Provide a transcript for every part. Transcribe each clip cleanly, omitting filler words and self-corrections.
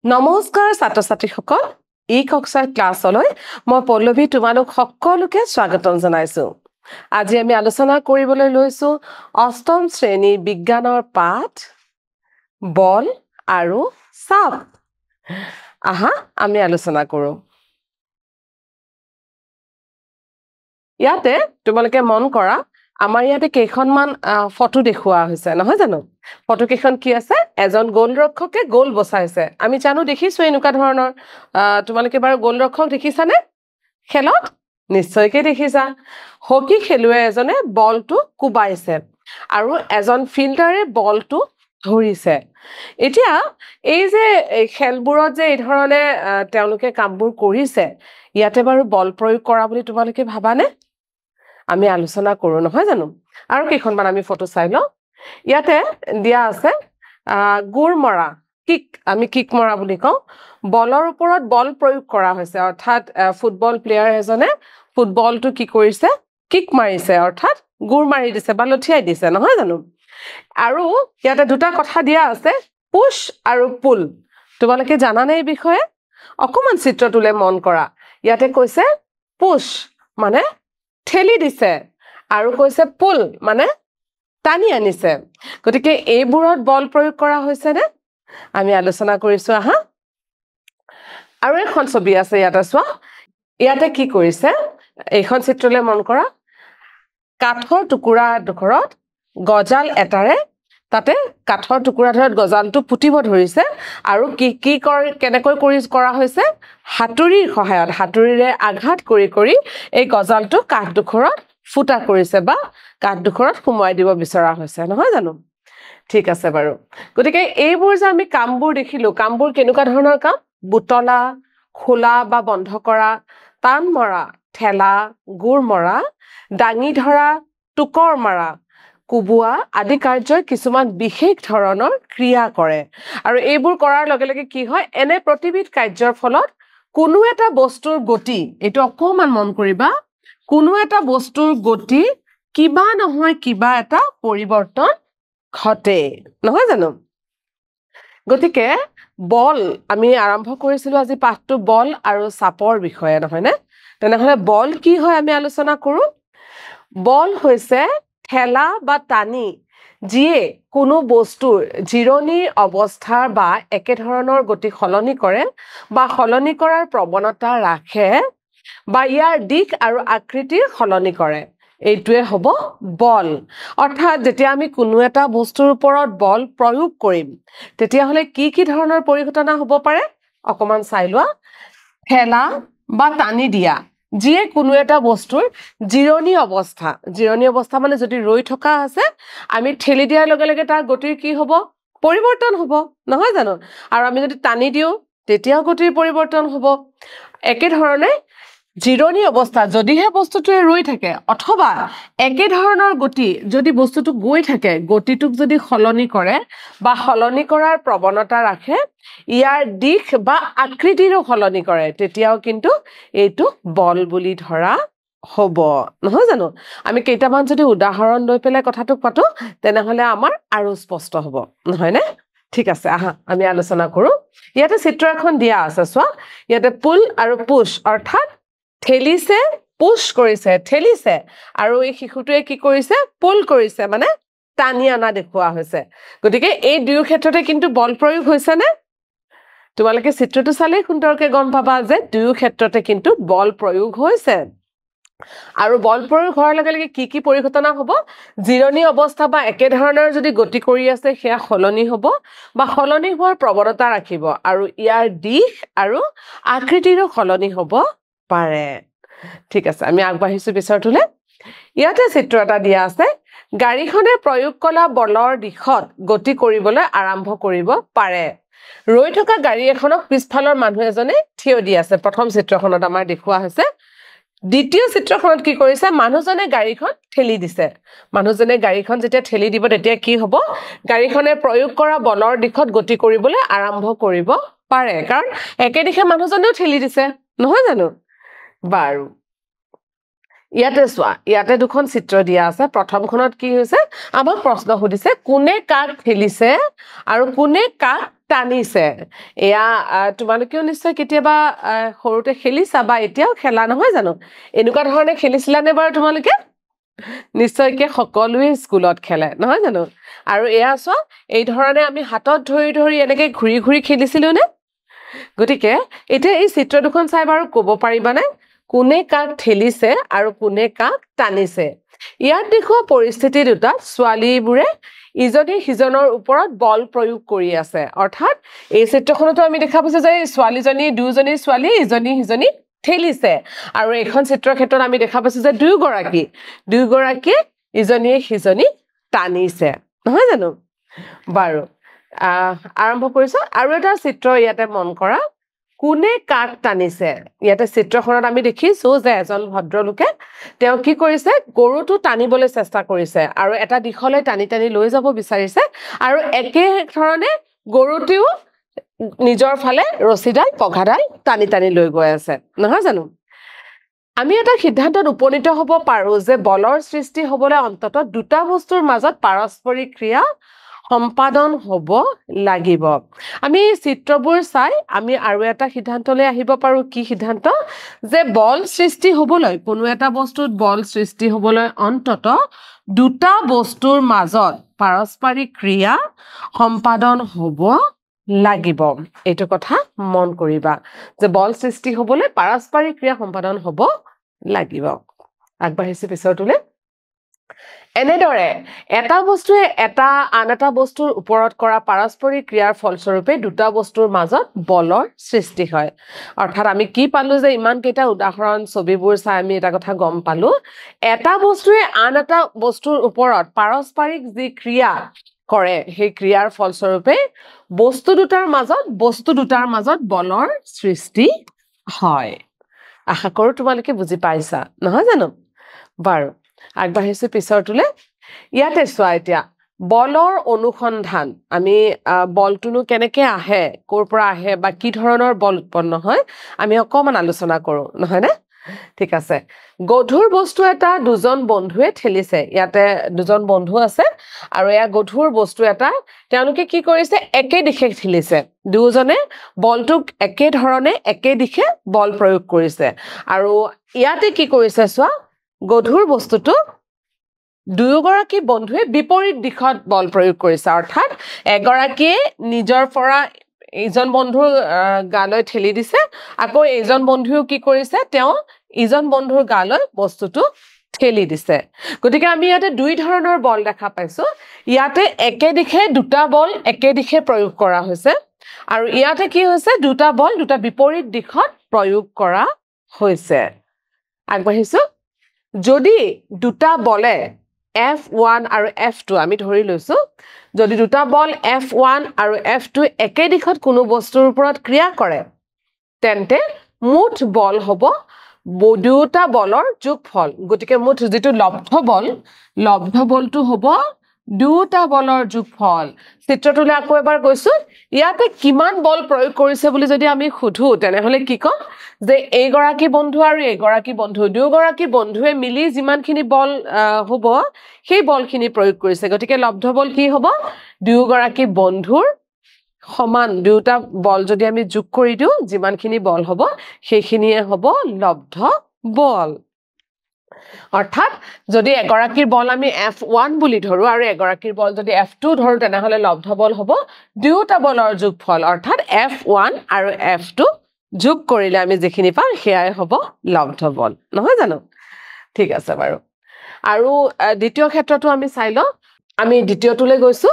নমস্কাৰ ছাত্ৰ-ছাত্ৰীসকল ই কক্সাৰ ক্লাছলৈ মই পল্লৱী তোমালোক সকলোকে স্বাগতম জনাইছো আজি আমি আলোচনা কৰিবলৈ লৈছো অষ্টম শ্ৰেণী বিজ্ঞানৰ পাঠ বল আৰু চাপ আহা আমি আলোচনা কৰো ইয়াতে তোমালোকে মন কৰা আমাৰ ইয়াতে কেইখনমান ফটো দেখুৱা হৈছে নহয় জানো ফটো কেইখন কি আছে এজন গোলৰক্ষকে গোল বসাইছে আমি জানো দেখিছো এনেকুৱা ধৰণৰ তোমালোকে বাৰু গোলৰক্ষক দেখিছানে খেলত নিশ্চয়কৈ দেখিছা হকি খেলুৱৈ এজনে বলটো কুবাইছে আৰু এজন ফিল্ডাৰে বলটো ধৰিছে এতিয়া এই যে খেলবোৰত যে এই ধৰণে তেওঁলোকে কামবোৰ কৰিছে ইয়াতে বাৰু বল প্ৰয়োগ কৰা বুলি তোমালোকে ভাবানে আমি আলোচনা কৰো নহয় জানো আৰু কেইখনমান আমি ফটো চাই লওঁ ইয়াতে দিয়া আছে গুৰ মৰা কিক আমি কিক মৰা বুলি কওঁ বলৰ ওপৰত বল প্ৰয়োগ কৰা হৈছে অৰ্থাৎ ফুটবল প্লেয়াৰ এজনে ফুটবলটো কি কৰিছে কিক মাৰিছে অৰ্থাৎ গুৰ মাৰি দিছে বা লঠিয়াই দিছে নহয় জানো আৰু ইয়াতে দুটা কথা দিয়া আছে পুশ আৰু পুল তোমালোকে জানানে এই বিষয়ে অকমান চিত্ৰটোলে মন কৰা ইয়াতে কৈছে পুশ মানে ঠেলি দিছে আৰু কৈছে পুল মানে টানি আনিছে গতিকে এইবোৰত বল প্ৰয়োগ কৰা হৈছে নে আমি আলোচনা কৰিছো আহা আৰু এখন ছবি আছে ইয়াতে চোৱা ইয়াতে কি কৰিছে এইখন চিত্ৰলে মন কৰা কাঠৰ টুকুৰা দুখৰত গজাল এটাৰে তাতে কাঠৰ টুকুৰা ধৰত গজালটো পুতিব ধৰিছে আৰু কি কেনেকৈ কৰা হৈছে হাতুৰীৰ সহায়ত হাতুৰীৰে আঘাত কৰি এই গজালটো কাঠ দুখৰত ফুটা কৰিছে বা কাঠ দুখৰত সুমুৱাই দিব বিচৰা হৈছে নহয় জানো ঠিক আছে বাৰু গতিকে এইবোৰ যে আমি কামবোৰ দেখিলো কামবোৰ কেনেকুৱা ধৰণৰ কাম বুটলা খোলা বা বন্ধ কৰা টান মৰা ঠেলা গুৰ মৰা ডাঙি ধৰা টুকৰ মৰা কুবুৱা আদি কাৰ্যই কিছুমান বিশেষ ধৰণৰ ক্ৰিয়া কৰে আৰু এইবোৰ কৰাৰ লগে লগে কি হয় এনে প্ৰতিবিধ কাৰ্যৰ ফলত কোনো এটা বস্তুৰ গতি এইটো অকমান মন কৰিবা কোনো এটা বস্তুৰ গতি কিবা নহয় কিবা এটা পৰিৱৰ্তন ঘটে নহয় জানো গতিকে বল আমি আৰম্ভ কৰিছিলো আজি পাঠটো বল আৰু চাপৰ বিষয়ে নহয় নে তেনেহলে বল কি হয় আমি আলোচনা কৰো বল হৈছে ঠেলা বা টানি যিয়ে কোনো বস্তুৰ জিৰণিৰ অৱস্থাৰ বা একে ধৰণৰ গতি সলনি কৰে বা সলনি কৰাৰ প্ৰৱণতা ৰাখে বা ইয়াৰ দিশ আৰু আকৃতি সলনি কৰে এইটোৱে হ'ব বল অৰ্থাৎ যেতিয়া আমি কোনো এটা বস্তুৰ ওপৰত বল প্ৰয়োগ কৰিম তেতিয়াহলে কি ধৰণৰ পৰিঘটনা হ'ব পাৰে অকমান চাই লোৱা ঠেলা বা টানি দিয়া যিয়ে কোনো এটা বস্তুৰ জিৰণি অৱস্থা মানে যদি ৰৈ থকা আছে আমি ঠেলি দিয়াৰ লগে লগে তাৰ গতিৰ কি হ'ব পৰিৱৰ্তন হ'ব নহয় জানো আৰু আমি যদি টানি দিও তেতিয়াও গতিৰ পৰিৱৰ্তন হ'ব একে ধৰণে জিৰণি অৱস্থা যদিহে বস্তুটোৱে ৰৈ থাকে অথবা একে ধৰণৰ গতি যদি বস্তুটো গৈ থাকে গতিটোক যদি সলনি কৰে বা সলনি কৰাৰ প্ৰৱণতা ৰাখে ইয়াৰ দিশ বা আকৃতিৰো সলনি কৰে তেতিয়াও কিন্তু এইটো বল বুলি ধৰা হ'ব নহয় জানো আমি কেইটামান যদি উদাহৰণ লৈ পেলাই কথাটো পাতো তেনেহলে আমাৰ আৰু স্পষ্ট হ'ব নহয় নে ঠিক আছে আহা আমি আলোচনা কৰো ইয়াতে চিত্ৰ এখন দিয়া আছে চোৱা ইয়াতে পুল আৰু পুশ অৰ্থাৎ ঠেলিছে পুশ কৰিছে ঠেলিছে আৰু এই শিশুটোৱে কি কৰিছে পুল কৰিছে মানে টানি আনা দেখুওৱা হৈছে গতিকে এই দুয়ো ক্ষেত্ৰতে কিন্তু বল প্ৰয়োগ হৈছে নে তোমালোকে চিত্ৰটো চালে সুন্দৰকৈ গম পাবা যে দুয়ো ক্ষেত্ৰতে কিন্তু বল প্ৰয়োগ হৈছে আৰু বল প্ৰয়োগ হোৱাৰ লগে লগে কি পৰিঘটনা হ'ব জিৰণি অৱস্থা বা একে ধৰণৰ যদি গতি কৰি আছে সেয়া সলনি হ'ব বা সলনি হোৱাৰ প্ৰৱণতা ৰাখিব আৰু ইয়াৰ দিশ আৰু আকৃতিৰো সলনি হ'ব পাৰে ঠিক আছে আমি আগবাঢ়িছো বিচাৰটোলে ইয়াতে চিত্ৰ এটা দিয়া আছে গাড়ীখনে প্ৰয়োগ কৰা বলৰ দিশত গতি কৰিবলৈ আৰম্ভ কৰিব পাৰে ৰৈ থকা গাড়ী এখনক পিছফালৰ মানুহ এজনে থিয় দি আছে প্ৰথম চিত্ৰখনত আমাৰ দেখুওৱা হৈছে দ্বিতীয় চিত্ৰখনত কি কৰিছে মানুহজনে গাড়ীখন ঠেলি দিছে মানুহজনে গাড়ীখন যেতিয়া ঠেলি দিব তেতিয়া কি হ'ব গাড়ীখনে প্ৰয়োগ কৰা বলৰ দিশত গতি কৰিবলৈ আৰম্ভ কৰিব পাৰে কাৰণ একে দিশে মানুহজনেও ঠেলি দিছে নহয় জানো বাৰু ইয়াতে চোৱা ইয়াতে দুখন চিত্ৰ দিয়া আছে প্ৰথমখনত কি হৈছে আমাক প্ৰশ্ন সুধিছে কোনে কাক ঠেলিছে আৰু কোনে কাক টানিছে এয়া তোমালোকেও নিশ্চয় কেতিয়াবা সৰুতে খেলিছা বা এতিয়াও খেলা নহয় জানো এনেকুৱা ধৰণে খেলিছিলা নে বাৰু তোমালোকে নিশ্চয়কৈ সকলোৱে স্কুলত খেলে নহয় জানো আৰু এয়া চোৱা এই ধৰণে আমি হাতত ধৰি ধৰি এনেকৈ ঘূৰি ঘূৰি খেলিছিলোঁ নে গতিকে এতিয়া এই চিত্ৰ দুখন চাই বাৰু ক'ব পাৰিবানে কোনে কাক ঠেলিছে আৰু কোনে কাক টানিছে ইয়াত দেখুৱা পৰিস্থিতি দুটা ছোৱালীবোৰে ইজনী সিজনৰ ওপৰত বল প্ৰয়োগ কৰি আছে অৰ্থাৎ এই চিত্ৰখনতো আমি দেখা পাইছো যে ছোৱালীজনী দুজনী ছোৱালী ইজনী সিজনী ঠেলিছে আৰু এইখন চিত্ৰৰ ক্ষেত্ৰত আমি দেখা পাইছো যে দুয়োগৰাকী ইজনীয়ে সিজনী টানিছে নহয় জানো বাৰু আৰম্ভ কৰিছো আৰু এটা চিত্ৰ ইয়াতে মন কৰা কোনে কাক টানিছে ইয়াতে চিত্ৰখনত আমি দেখিছো যে এজন ভদ্ৰলোকে তেওঁ কি কৰিছে গৰুটো টানিবলৈ চেষ্টা কৰিছে আৰু এটা দিশলৈ টানি টানি লৈ যাব বিচাৰিছে আৰু একে ধৰণে গৰুটিও নিজৰ ফালে ৰছীডাল পঘাডাল টানি টানি লৈ গৈ আছে নহয় জানো আমি এটা সিদ্ধান্তত উপনীত হ'ব পাৰো যে বলৰ সৃষ্টি হ'বলৈ অন্ততঃ দুটা বস্তুৰ মাজত পাৰস্পৰিক ক্ৰিয়া সম্পাদন হ'ব লাগিব আমি চিত্ৰবোৰ চাই আমি আৰু এটা সিদ্ধান্তলৈ আহিব পাৰো কি সিদ্ধান্ত যে বল সৃষ্টি হ'বলৈ কোনো এটা বস্তুত বল সৃষ্টি হ'বলৈ অন্ততঃ দুটা বস্তুৰ মাজত পাৰস্পৰিক ক্ৰিয়া সম্পাদন হ'ব লাগিব এইটো কথা মন কৰিবা যে বল সৃষ্টি হ'বলৈ পাৰস্পৰিক ক্ৰিয়া সম্পাদন হ'ব লাগিব আগবাঢ়িছে পিছৰটোলে এনেদৰে এটা বস্তুৱে এটা আন এটা বস্তুৰ ওপৰত কৰা পাৰস্পৰিক ক্ৰিয়াৰ ফলস্বৰূপে দুটা বস্তুৰ মাজত বলৰ সৃষ্টি হয় অৰ্থাৎ আমি কি পালো যে ইমান কেইটা উদাহৰণ ছবিবোৰ চাই আমি এটা কথা গম পালো এটা বস্তুৱে আন এটা বস্তুৰ ওপৰত পাৰস্পৰিক যি ক্ৰিয়া কৰে সেই ক্ৰিয়াৰ ফলস্বৰূপে বস্তু দুটাৰ মাজত বলৰ সৃষ্টি হয় আশা কৰো তোমালোকে বুজি পাইছা নহয় জানো বাৰু আগবাঢ়িছো পিছৰটোলে ইয়াতে চোৱা এতিয়া বলৰ অনুসন্ধান আমি বলটোনো কেনেকৈ আহে ক'ৰ পৰা আহে বা কি ধৰণৰ বল উৎপন্ন হয় আমি অকণমান আলোচনা কৰোঁ নহয়নে ঠিক আছে গধুৰ বস্তু এটা দুজন বন্ধুৱে ঠেলিছে ইয়াতে দুজন বন্ধু আছে আৰু এয়া গধুৰ বস্তু এটা তেওঁলোকে কি কৰিছে একে দিশে ঠেলিছে দুজনে বলটোক একে ধৰণে একে দিশে বল প্ৰয়োগ কৰিছে আৰু ইয়াতে কি কৰিছে চোৱা গধুৰ বস্তুটো দুয়োগৰাকী বন্ধুৱে বিপৰীত দিশত বল প্ৰয়োগ কৰিছে অৰ্থাৎ এগৰাকীয়ে নিজৰ পৰা ইজন বন্ধুৰ গালৈ ঠেলি দিছে আকৌ এইজন বন্ধুও কি কৰিছে তেওঁ ইজন বন্ধুৰ গালৈ বস্তুটো ঠেলি দিছে গতিকে আমি ইয়াতে দুই ধৰণৰ বল দেখা পাইছো ইয়াতে একে দিশে দুটা বল একে দিশে প্ৰয়োগ কৰা হৈছে আৰু ইয়াতে কি হৈছে দুটা বল দুটা বিপৰীত দিশত প্ৰয়োগ কৰা হৈছে আগবাঢ়িছো যদি দুটা বলে F1 আৰু F2 আমি ধৰি লৈছো যদি দুটা বল F1 আৰু F2 একে দিশত কোনো বস্তুৰ ওপৰত ক্ৰিয়া কৰে তেন্তে মুঠ বল হ'ব দুটা বলৰ যোগফল গতিকে মুঠ যেটো লব্ধ বলটো হ'ব দুটা বলৰ যোগফল চিত্ৰটোলৈ আকৌ এবাৰ গৈছো ইয়াতে কিমান বল প্ৰয়োগ কৰিছে বুলি যদি আমি খুধু তেনেহলে কি কম যে এইগৰাকী বন্ধু আৰু এইগৰাকী বন্ধু দুয়োগৰাকী বন্ধুৱে মিলি যিমানখিনি বল হ'ব সেই বলখিনি প্ৰয়োগ কৰিছে গতিকে লব্ধ বল কি হ'ব দুয়োগৰাকী বন্ধুৰ সমান দুটা বল যদি আমি যোগ কৰি দিও যিমানখিনি বল হ'ব সেইখিনিয়ে হ'ব লব্ধ বল অৰ্থাৎ যদি এগৰাকীৰ বল আমি F1 বুলি ধৰো আৰু এগৰাকীৰ বল যদি F2 ধৰো তেনেহলে লব্ধ বল হ'ব দুটা বলৰ যোগফল অৰ্থাৎ F1 আৰু F2 যোগ কৰিলে আমি যিখিনি পাম সেয়াই হ'ব লব্ধ বল নহয় জানো ঠিক আছে বাৰু আৰু দ্বিতীয় ক্ষেত্ৰটো আমি চাই লওঁ আমি দ্বিতীয়টোলৈ গৈছো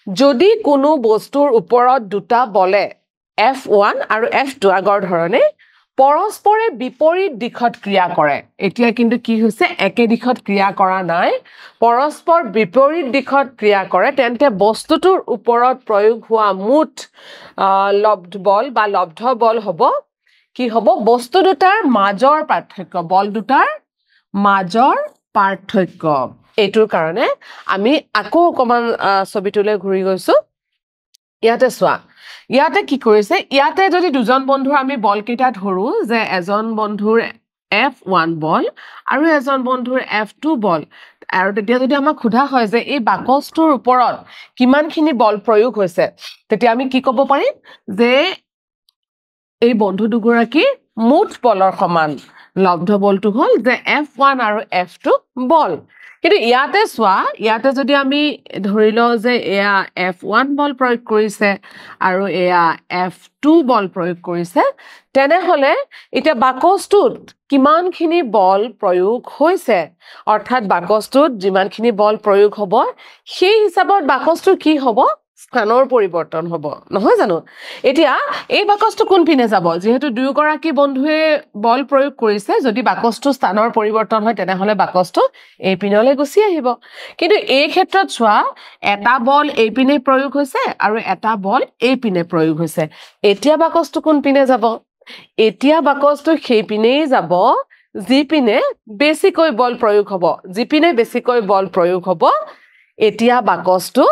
যদি কোনো বস্তুৰ ওপৰত দুটা বলে F1 আৰু F2 আগৰ ধৰণে পৰস্পৰে বিপৰীত দিশত ক্ৰিয়া কৰে এতিয়া কিন্তু কি হৈছে একে দিশত ক্ৰিয়া কৰা নাই পৰস্পৰ বিপৰীত দিশত ক্ৰিয়া কৰে তেন্তে বস্তুটোৰ ওপৰত প্ৰয়োগ হোৱা মুঠ লব্ধ বল হ'ব কি হ'ব বস্তু দুটাৰ মাজৰ পাৰ্থক্য বল দুটাৰ মাজৰ পাৰ্থক্য এইটোৰ কাৰণে আমি আকৌ অকমান ছবিটোলৈ ঘূৰি গৈছো ইয়াতে চোৱা ইয়াতে কি কৰিছে ইয়াতে যদি দুজন বন্ধুৰ আমি বল কেইটা ধৰো যে এজন বন্ধুৰ F1 বল আৰু এজন বন্ধুৰ F2 বল আৰু তেতিয়া যদি আমাক সোধা হয় যে এই বাকচটোৰ ওপৰত কিমানখিনি বল প্ৰয়োগ হৈছে তেতিয়া আমি কি ক'ব পাৰিম যে এই বন্ধু দুগৰাকী মুঠ বলৰ সমান লব্ধ বলটো হ'ল যে F1 আৰু F2 বল কিন্তু ইয়াতে চোৱা ইয়াতে যদি আমি ধৰি লওঁ যে এয়া F1 বল প্ৰয়োগ কৰিছে আৰু এয়া F2 বল প্ৰয়োগ কৰিছে তেনেহলে এতিয়া বাকচটোত কিমানখিনি বল প্ৰয়োগ হৈছে অৰ্থাৎ বাকচটোত যিমানখিনি বল প্ৰয়োগ হ'ব সেই হিচাপত বাকচটোৰ কি হ'ব স্থানৰ পৰিৱৰ্তন হ'ব নহয় জানো এতিয়া এই বাকচটো কোন পিনে যাব যেহেতু দুয়োগৰাকী বন্ধুৱে বল প্ৰয়োগ কৰিছে যদি বাকচটো স্থানৰ পৰিৱৰ্তন হয় তেনেহলে বাকচটো এই পিনলৈ গুচি আহিব কিন্তু এই ক্ষেত্ৰত চোৱা এটা বল এই পিনে প্ৰয়োগ হৈছে আৰু এটা বল এই পিনে প্ৰয়োগ হৈছে এতিয়া বাকচটো কোন পিনে যাব এতিয়া বাকচটো সেই পিনেই যাব যি পিনে বেছিকৈ বল প্ৰয়োগ হ'ব যি পিনে বেছিকৈ বল প্ৰয়োগ হ'ব এতিয়া বাকচটো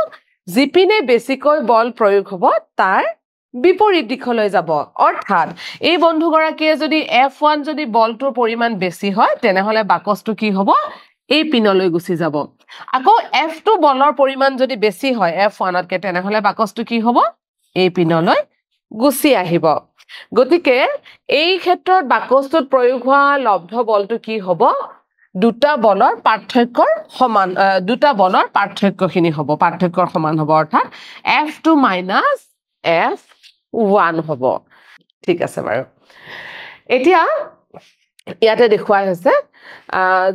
জিপিনে বেছিকৈ বল প্ৰয়োগ হ'ব তাৰ বিপৰীত দিশলৈ যাব অৰ্থাৎ এই বন্ধুগৰাকীয়ে যদি F1 যদি বলটোৰ পৰিমাণ বেছি হয় তেনেহলে বাকচটো কি হ'ব এই পিনলৈ গুচি যাব আকৌ F2 বলৰ পৰিমাণ যদি বেছি হয় F1তকৈ তেনেহলে বাকচটো কি হ'ব এই পিনলৈ গুচি আহিব গতিকে এই ক্ষেত্ৰত বাকচটোত প্ৰয়োগ হোৱা লব্ধ বলটো কি হ'ব দুটা বলৰ পাৰ্থক্যৰ সমান দুটা বলৰ পাৰ্থক্যখিনি হ'ব পাৰ্থক্যৰ সমান হ'ব অৰ্থাৎ F2 - F1 হ'ব ঠিক আছে বাৰু এতিয়া ইয়াতে দেখুৱাই হৈছে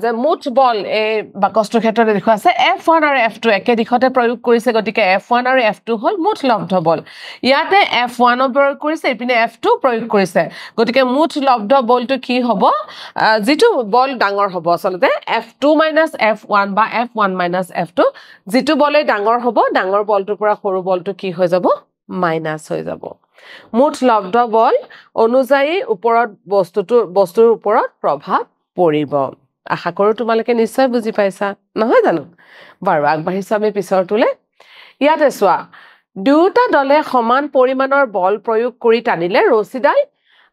যে মুঠ বল এই বাকচটোৰ ক্ষেত্ৰতে দেখুৱাই আছে F1 আৰু F2 একে দিশতে প্ৰয়োগ কৰিছে গতিকে F1 আৰু F2 হ'ল মুঠ লব্ধ বল ইয়াতে F1 প্ৰয়োগ কৰিছে ইপিনে F2 প্ৰয়োগ কৰিছে গতিকে মুঠ লব্ধ বলটো কি হ'ব যেটো বল ডাঙৰ হ'ব আচলতে F2 - F1 বা F1 - F2 যেটো বলে ডাঙৰ হ'ব ডাঙৰ বলটোৰ পৰা সৰু বলটো কি হৈ যাব মাইনাস হৈ যাব মুঠ লব্ধ বল অনুযায়ী ওপৰত বস্তুৰ ওপৰত প্ৰভাৱ পৰিব আশা কৰো তোমালোকে নিশ্চয় বুজি পাইছা নহয় জানো বাৰু আগবাঢ়িছো আমি পিছৰটোলে ইয়াতে চোৱা দুটা দলে সমান পৰিমাণৰ বল প্ৰয়োগ কৰি টানিলে ৰছীডাল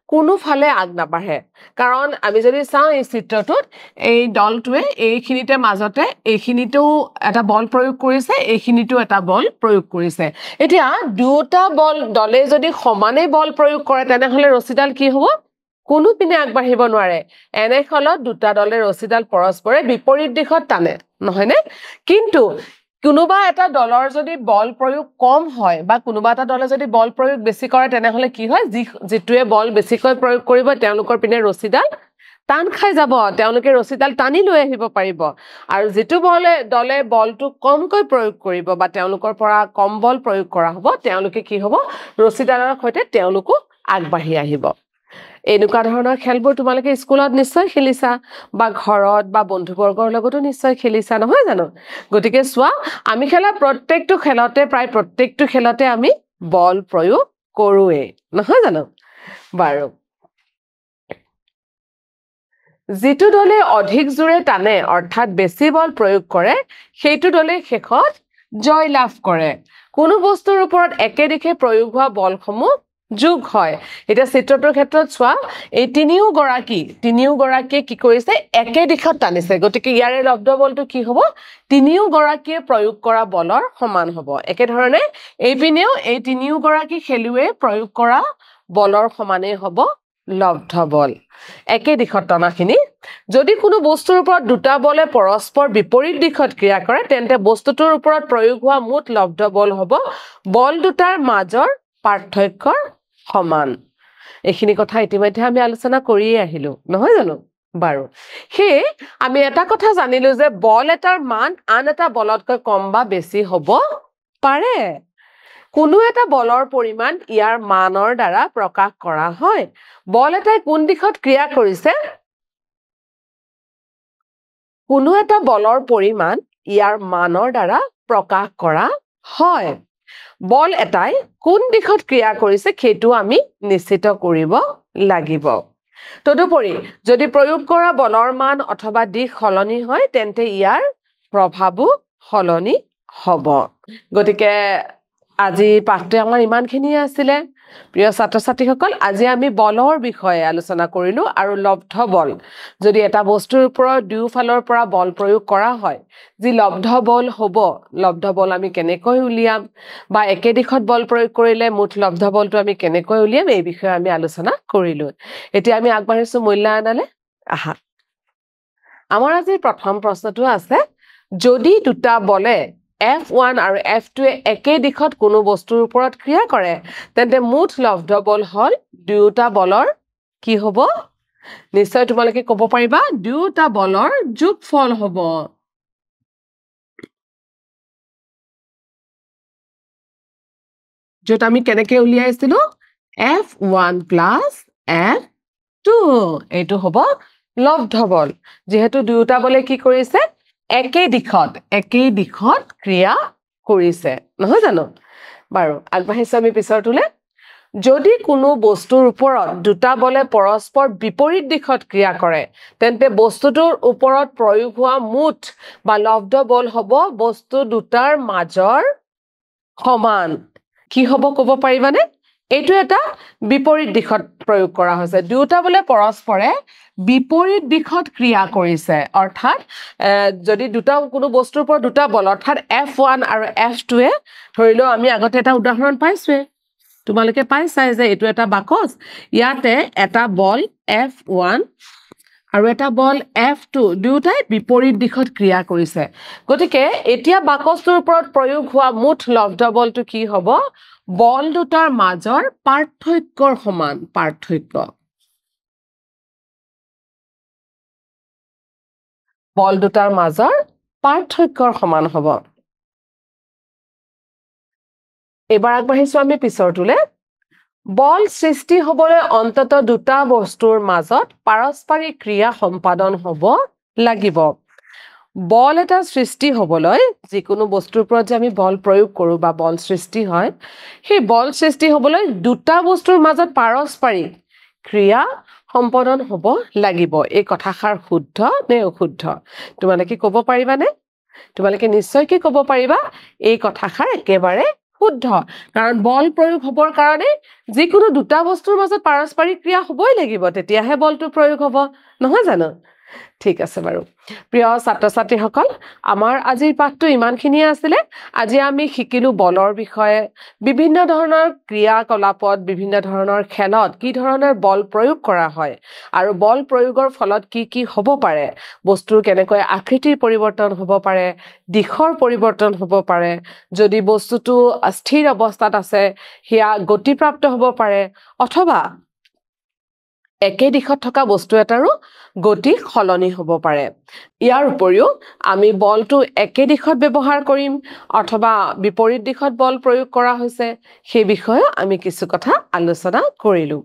কোনো ফালে আগ নাবাঢ়ে কাৰণ আমি যদি চাওঁ এই চিত্ৰটোত এই দলটোৱে এইখিনিতে মাজতে এইখিনিটো এটা বল প্ৰয়োগ কৰিছে এইখিনিটো এটা বল প্ৰয়োগ কৰিছে এতিয়া দুটা বল দলে যদি সমানে বল প্ৰয়োগ কৰে তেনেহলে ৰছীডাল কি হ'ব কোনো পিনে আগবাঢ়িব নোৱাৰে এনে ফলত দুটা দলে ৰছীডাল পৰস্পৰে বিপৰীত দিশত টানে নহয়নে কিন্তু কোনোবা এটা দলৰ যদি বল প্ৰয়োগ কম হয় বা কোনোবা এটা দলে যদি বল প্ৰয়োগ বেছি কৰে তেনেহলে কি হয় যেটোৱে বল বেছিকৈ প্ৰয়োগ কৰিব তেওঁলোকৰ পিনে ৰছীডাল টান খাই যাব তেওঁলোকে ৰছীডাল টানি লৈ আহিব পাৰিব আৰু যেটো দলে বলটো কমকৈ প্ৰয়োগ কৰিব বা তেওঁলোকৰ পৰা কম বল প্ৰয়োগ কৰা হ'ব তেওঁলোকে কি হ'ব ৰছীডালৰ সৈতে তেওঁলোকো আগবাঢ়ি আহিব এনেকুৱা ধৰণৰ খেলবোৰ তোমালোকে স্কুলত নিশ্চয় খেলিছা বা ঘৰত বা বন্ধুবৰ্গৰ লগতো নিশ্চয় খেলিছা নহয় জানো গতিকে চোৱা আমি খেলা প্ৰত্যেকটো খেলতে প্ৰায় প্ৰত্যেকটো খেলতে আমি বল প্ৰয়োগ কৰোৱে নহয় জানো বাৰু যেটো দলে অধিক জোৰে টানে অৰ্থাৎ বেছি বল প্ৰয়োগ কৰে সেইটো দলে শেষত জয় লাভ কৰে কোনো বস্তুৰ ওপৰত একে দিশে প্ৰয়োগ হোৱা বলসমূহ যোগ হয় এটা চিত্ৰটোৰ ক্ষেত্ৰত চোৱা এই তিনিওগৰাকীয়ে কি কৰিছে একে দিশত টানিছে গতিকে ইয়াৰে লব্ধ বলটো কি হ'ব তিনিওগৰাকীয়ে প্ৰয়োগ কৰা বলৰ সমান হ'ব একে ধৰণে এই পিনেও এই তিনিওগৰাকী খেলুৱে প্ৰয়োগ কৰা বলৰ সমানেই হ'ব লব্ধ বল একে দিশত টনাখিনি যদি কোনো বস্তুৰ ওপৰত দুটা বলে পৰস্পৰ বিপৰীত দিশত ক্ৰিয়া কৰে তেন্তে বস্তুটোৰ ওপৰত প্ৰয়োগ হোৱা মুঠ লব্ধ বল হ'ব বল দুটাৰ মাজৰ পাৰ্থক্যৰ সমান এইখিনি কথা ইতিমধ্যে আমি আলোচনা কৰিয়ে আহিলো নহয় জানো বাৰু হে আমি এটা কথা জানিলো যে বল এটাৰ মান আন এটা বলতকৈ কম বা বেছি হ'ব পাৰে কোনো এটা বলৰ পৰিমাণ ইয়াৰ মানৰ দ্বাৰা প্ৰকাশ কৰা হয় বল এটাই কোন দিশত ক্ৰিয়া কৰিছে কোনো এটা বলৰ পৰিমাণ ইয়াৰ মানৰ দ্বাৰা প্ৰকাশ কৰা হয় বল এটাই কোন দিশত ক্ৰিয়া কৰিছে সেইটো আমি নিশ্চিত কৰিব লাগিব তদুপৰি যদি প্ৰয়োগ কৰা বলৰ মান অথবা দিশ সলনি হয় তেন্তে ইয়াৰ প্ৰভাৱো সলনি হ'ব গতিকে আজি পাঠটো আমাৰ ইমানখিনিয়ে আছিলে প্ৰিয় ছাত্ৰ ছাত্ৰীসকল আজি আমি বলৰ বিষয়ে আলোচনা কৰিলো আৰু লব্ধ বল যদি এটা বস্তুৰ ওপৰত দুয়োফালৰ পৰা বল প্ৰয়োগ কৰা হয় যি লব্ধ বল হ'ব লব্ধ বল আমি কেনেকৈ উলিয়াম বা একে দিশত বল প্ৰয়োগ কৰিলে মুঠ লব্ধ বলটো আমি কেনেকৈ উলিয়াম এই বিষয়ে আমি আলোচনা কৰিলো এতিয়া আমি আগবাঢ়িছো মূল্যায়নলে আহা আমাৰ আজিৰ প্ৰথম প্ৰশ্নটো আছে যদি দুটা বলে F1 আৰু F2 একে দিশত কোনো বস্তুৰ ওপৰত ক্ৰিয়া কৰে তেন্তে মুঠ লব্ধ বল হল দুটা বলৰ কি হ'ব নিশ্চয় তোমালোকে ক'ব পাৰিবা দুটা বলৰ যোগফল হ'ব য'ত আমি কেনেকৈ উলিয়াইছিলো F1 plus F2 এইটো হ'ব লব্ধ বল যেহেতু দুটা বলে কি কৰিছে একে দিশত ক্ৰিয়া কৰিছে নহয় জানো বাৰু আগবাঢ়িছো আমি পিছৰটোলে যদি কোনো বস্তুৰ ওপৰত দুটা বলে পৰস্পৰ বিপৰীত দিশত ক্ৰিয়া কৰে তেন্তে বস্তুটোৰ ওপৰত প্ৰয়োগ হোৱা মুঠ বা লব্ধ বল হ'ব বস্তু দুটাৰ মাজৰ সমান কি হ'ব ক'ব পাৰিবানে এইটো এটা বিপৰীত দিশত প্ৰয়োগ কৰা হৈছে দুটা বলে পৰস্পৰে বিপৰীত দিশত ক্ৰিয়া কৰিছে অৰ্থাৎ যদি দুটা কোনো বস্তুৰ ওপৰত দুটা বল অৰ্থাৎ F1 আৰু F2 এ ধৰিলো আমি আগতে এটা উদাহৰণ পাইছোৱে তোমালোকে পাইছাই যে এইটো এটা বাকচ ইয়াতে এটা বল F1 আৰু এটা বল F2 দুটাই বিপৰীত দিশত ক্ৰিয়া কৰিছে গতিকে এতিয়া বাকচটোৰ ওপৰত প্ৰয়োগ হোৱা মুঠ লব্ধ বলটো কি হ'ব বল দুটাৰ মাজৰ পাৰ্থক্যৰ সমান বল দুটাৰ মাজৰ পাৰ্থক্যৰ সমান হ'ব এবাৰ আগবাঢ়িছো আমি পিছৰটোলে বল সৃষ্টি হ'বলৈ অন্তত দুটা বস্তুৰ মাজত পাৰস্পৰিক ক্ৰিয়া সম্পাদন হ'ব লাগিব বল এটা সৃষ্টি হ'বলৈ যিকোনো বস্তুৰ ওপৰত যে আমি বল প্ৰয়োগ কৰো বা বল সৃষ্টি হয় সেই বল সৃষ্টি হ'বলৈ দুটা বস্তুৰ মাজত পাৰস্পৰিক ক্ৰিয়া সম্পাদন হ'ব লাগিব এই কথাষাৰ শুদ্ধ নে অশুদ্ধ তোমালোকে ক'ব পাৰিবানে তোমালোকে নিশ্চয় কি ক'ব পাৰিবা এই কথাষাৰ একেবাৰে শুদ্ধ কাৰণ বল প্ৰয়োগ হ'বৰ কাৰণে যিকোনো দুটা বস্তুৰ মাজত পাৰস্পৰিক ক্ৰিয়া হ'বই লাগিব তেতিয়াহে বলটো প্ৰয়োগ হ'ব নহয় জানো ঠিক আছে বাৰু প্ৰিয় ছাত্ৰ ছাত্ৰীসকল আমাৰ আজিৰ পাঠটো ইমানখিনিয়ে আছিলে আজি আমি শিকিলো বলৰ বিষয়ে বিভিন্ন ধৰণৰ ক্ৰিয়াকলাপত বিভিন্ন ধৰণৰ খেলত কি ধৰণৰ বল প্ৰয়োগ কৰা হয় আৰু বল প্ৰয়োগৰ ফলত কি হ'ব পাৰে বস্তুৰ কেনেকৈ আকৃতিৰ পৰিৱৰ্তন হ'ব পাৰে দিশৰ পৰিৱৰ্তন হ'ব পাৰে যদি বস্তুটো স্থিৰ অৱস্থাত আছে হিয়া গতিপ্ৰাপ্ত হ'ব পাৰে অথবা একে দিশত থকা বস্তু এটাৰো গতি সলনি হ'ব পাৰে ইয়াৰ উপৰিও আমি বলটো একে দিশত ব্যৱহাৰ কৰিম অথবা বিপৰীত দিশত বল প্ৰয়োগ কৰা হৈছে সেই বিষয়ে আমি কিছু কথা আলোচনা কৰিলো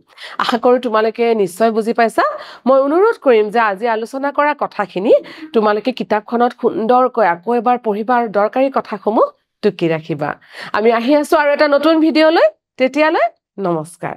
আশা কৰো তোমালোকে নিশ্চয় বুজি পাইছা মই অনুৰোধ কৰিম যে আজি আলোচনা কৰা কথাখিনি তোমালোকে কিতাপখনত সুন্দৰকৈ আকৌ এবাৰ পঢ়িবা আৰু দৰকাৰী কথাসমূহ টুকি ৰাখিবা আমি আহি আছো আৰু এটা নতুন ভিডিঅ'লৈ তেতিয়ালৈ নমস্কাৰ